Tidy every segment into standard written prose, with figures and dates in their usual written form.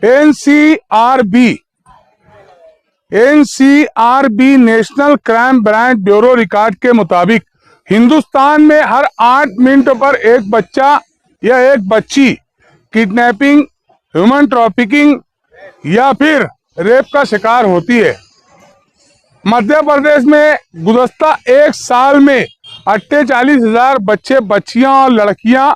NCRB national crime branch bureau record के मुताबिक हिंदुस्तान में हर 8 मिनट पर एक बच्चा या एक बच्ची किडनैपिंग, ह्यूमन ट्रैफिकिंग या फिर रेप का शिकार होती है। मध्य प्रदेश में गुज़श्ता एक साल में 48,000 बच्चे, बच्चियां और लड़कियां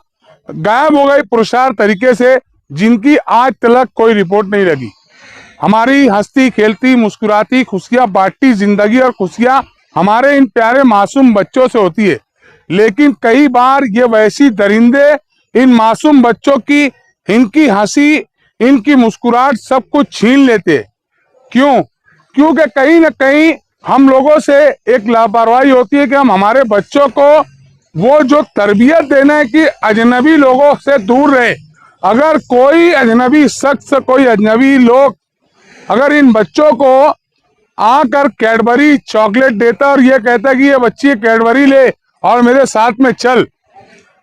गायब हो गई पुरस्कार तरीके से, जिनकी आज तक कोई रिपोर्ट नहीं लगी। हमारी हंसती खेलती मुस्कुराती खुशियां बांटती जिंदगी और खुशियां हमारे इन प्यारे मासूम बच्चों से होती है, लेकिन कई बार ये वैसी दरिंदे इन मासूम बच्चों की, इनकी हंसी, इनकी मुस्कुराहट सब कुछ छीन लेते। क्यों? क्योंकि कहीं ना कहीं हम लोगों से एक लापरवाही होती है कि हम हमारे बच्चों को वो जो तरबियत देना है कि अजनबी लोगों से दूर रहे। अगर कोई अजनबी शख्स, कोई अजनबी लोग अगर इन बच्चों को आकर कैडबरी चॉकलेट देता और ये कहता कि ये बच्ची कैडबरी ले और मेरे साथ में चल,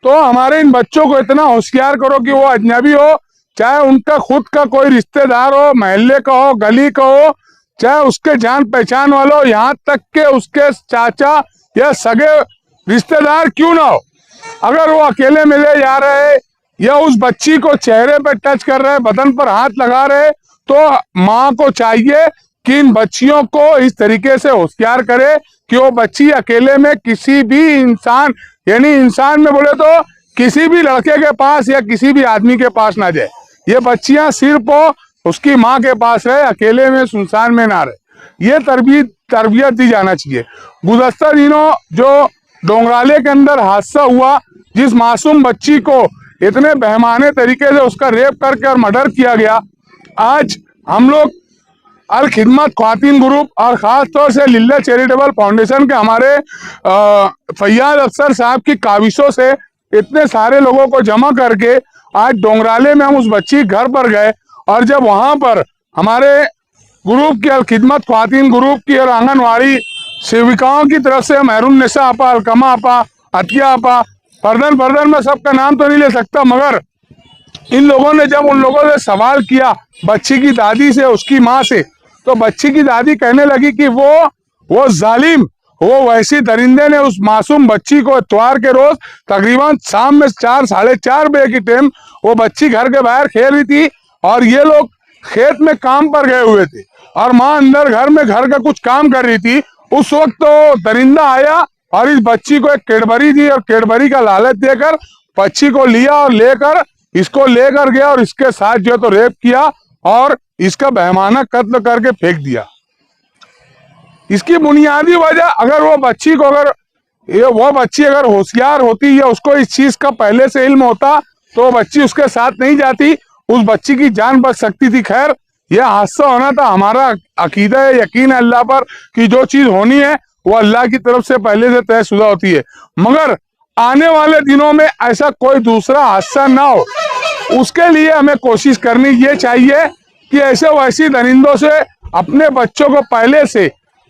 तो हमारे इन बच्चों को इतना होशियार करो कि वो अजनबी हो, चाहे उनका खुद का कोई रिश्तेदार हो, मोहल्ले का हो, गली का हो, चाहे उसके जान पहचान वाला हो, यहाँ तक के उसके चाचा या सगे रिश्तेदार क्यों ना हो, अगर वो अकेले मिले जा रहे या उस बच्ची को चेहरे पे टच कर रहे, बदन पर हाथ लगा रहे, तो माँ को चाहिए कि इन बच्चियों को इस तरीके से होशियार करे कि वो बच्ची अकेले में किसी भी इंसान, यानी इंसान में बोले तो किसी भी लड़के के पास या किसी भी आदमी के पास ना जाए। ये बच्चियां सिर्फ उसकी माँ के पास रहे, अकेले में सुनसान में ना रहे। ये तरबियत दी जाना चाहिए। गुज़श्ता दिनों जो डोंगराले के अंदर हादसा हुआ, जिस मासूम बच्ची को इतने बेहमाने तरीके से उसका रेप करके और मर्डर किया गया, आज हम लोग अल खिदमत ख्वातीन ग्रुप और ख़ास तौर से लिल्ला चैरिटेबल फाउंडेशन के हमारे फैयाज अफसर साहब की काविशों से इतने सारे लोगों को जमा करके आज डोंगराले में हम उस बच्ची घर पर गए, और जब वहां पर हमारे ग्रुप की अल खिदमत ख्वातीन ग्रुप की और आंगनवाड़ी सेविकाओं की तरफ से महरून निसा आपा, अलकमा आपा, अतिया आपा, फर्दन में सबका नाम तो नहीं ले सकता, मगर इन लोगों ने जब उन लोगों से सवाल किया बच्ची की दादी से, उसकी माँ से, तो बच्ची की दादी कहने लगी कि वो जालिम, वो वैसी दरिंदे ने उस मासूम बच्ची को इतवार के रोज तकरीबन शाम में 4 साढ़े 4 बजे की टाइम वो बच्ची घर के बाहर खेल रही थी और ये लोग खेत में काम पर गए हुए थे और माँ अंदर घर में घर का कुछ काम कर रही थी। उस वक्त तो दरिंदा आया और इस बच्ची को एक कैडबरी दी और कैडबरी का लालच देकर बच्ची को लिया और लेकर इसको लेकर गया और इसके साथ जो तो रेप किया और इसका बेहमाना कत्ल करके फेंक दिया। इसकी बुनियादी वजह, अगर वो बच्ची को अगर होशियार होती या उसको इस चीज का पहले से इल्म होता तो वो बच्ची उसके साथ नहीं जाती, उस बच्ची की जान बच सकती थी। खैर, यह हादसा होना था। हमारा अकीदा है, यकीन है अल्लाह पर कि जो चीज होनी है वो अल्लाह की तरफ से पहले से तयशुदा होती है, मगर आने वाले दिनों में ऐसा कोई दूसरा हादसा ना हो, उसके लिए हमें कोशिश करनी ये चाहिए कि ऐसे वैसी दरिंदों से अपने बच्चों को पहले से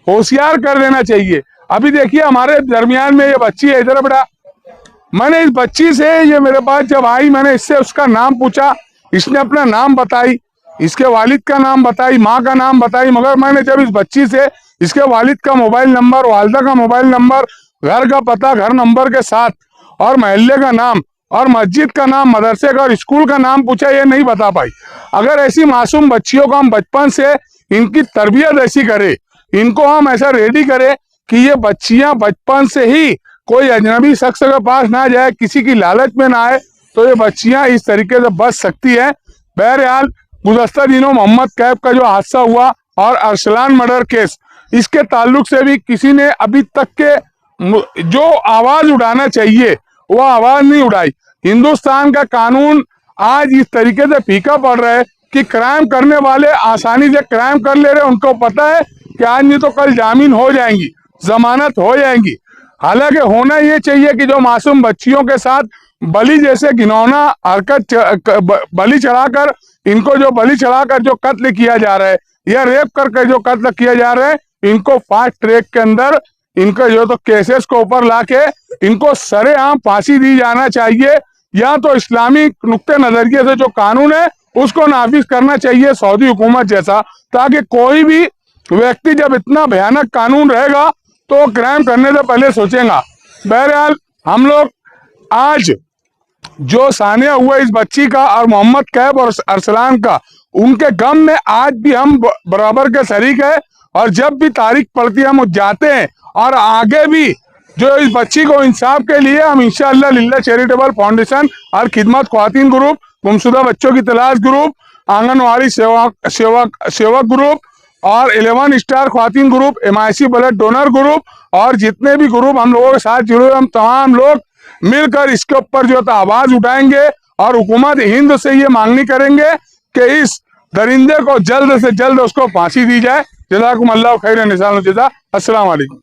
होशियार कर देना चाहिए। अभी देखिए हमारे दरमियान में ये बच्ची है, इधर बेटा, मैंने इस बच्ची से, ये मेरे पास जब आई, मैंने इससे उसका नाम पूछा, इसने अपना नाम बताई, इसके वालिद का नाम बताई, माँ का नाम बताई, मगर मैंने जब इस बच्ची से इसके वालिद का मोबाइल नंबर, वालदा का मोबाइल नंबर, घर का पता, घर नंबर के साथ और मोहल्ले का नाम और मस्जिद का नाम, मदरसे का और स्कूल का नाम पूछा, ये नहीं बता पाई। अगर ऐसी मासूम बच्चियों को हम बचपन से इनकी तरबियत ऐसी करें, इनको हम ऐसा रेडी करें कि ये बच्चियां बचपन से ही कोई अजनबी शख्स के पास ना जाए, किसी की लालच में ना आए, तो ये बच्चियां इस तरीके से बच सकती हैं। बहरहाल, गुज़श्ता दिनों मोहम्मद कैफ का जो हादसा हुआ और अरसलान मर्डर केस, इसके ताल्लुक से भी किसी ने अभी तक के जो आवाज उठाना चाहिए वो आवाज नहीं उठाई। हिंदुस्तान का कानून आज इस तरीके से फीका पड़ रहा है कि क्राइम करने वाले आसानी से क्राइम कर ले रहे, उनको पता है कि आज नहीं तो कल जामीन हो जाएंगी, जमानत हो जाएंगी। हालांकि होना ये चाहिए कि जो मासूम बच्चियों के साथ बलि जैसे घिनौना हरकत, बलि चढ़ाकर इनको जो बलि चढ़ाकर जो कत्ल किया जा रहा है या रेप करके जो कत्ल किया जा रहा है, इनको फास्ट ट्रैक के अंदर इनका जो तो केसेस को ऊपर लाके इनको सरेआम फांसी दी जाना चाहिए, या तो इस्लामी नुक्ते नजरिए से जो कानून है उसको नाफिज करना चाहिए सऊदी हुकूमत जैसा, ताकि कोई भी व्यक्ति जब इतना भयानक कानून रहेगा तो वो क्राइम करने से पहले सोचेगा। बहरहाल हम लोग आज जो सानिया हुआ इस बच्ची का और मोहम्मद कैफ और अरसलान का, उनके गम में आज भी हम बराबर के शरीक है। और जब भी तारीख पड़ती है हम जाते हैं, और आगे भी जो इस बच्ची को इंसाफ के लिए हम इंशाअल्लाह लिल्लाह चैरिटेबल फाउंडेशन और खिदमत ख्वातीन ग्रुप, गुमशुदा बच्चों की तलाश ग्रुप, आंगनवाड़ी सेवक ग्रुप और 11 स्टार ख्वातीन group, MIC blood donor group और जितने भी ग्रुप हम लोगों के साथ जुड़े, हम तमाम लोग मिलकर इसके ऊपर जो है आवाज उठाएंगे और हुकूमत हिंद से ये मांगनी करेंगे कि इस दरिंदे को जल्द से जल्द उसको फांसी दी जाए। जज़ाकुमुल्लाह खैरन, निसान जज़ा। अस्सलाम वालेकुम।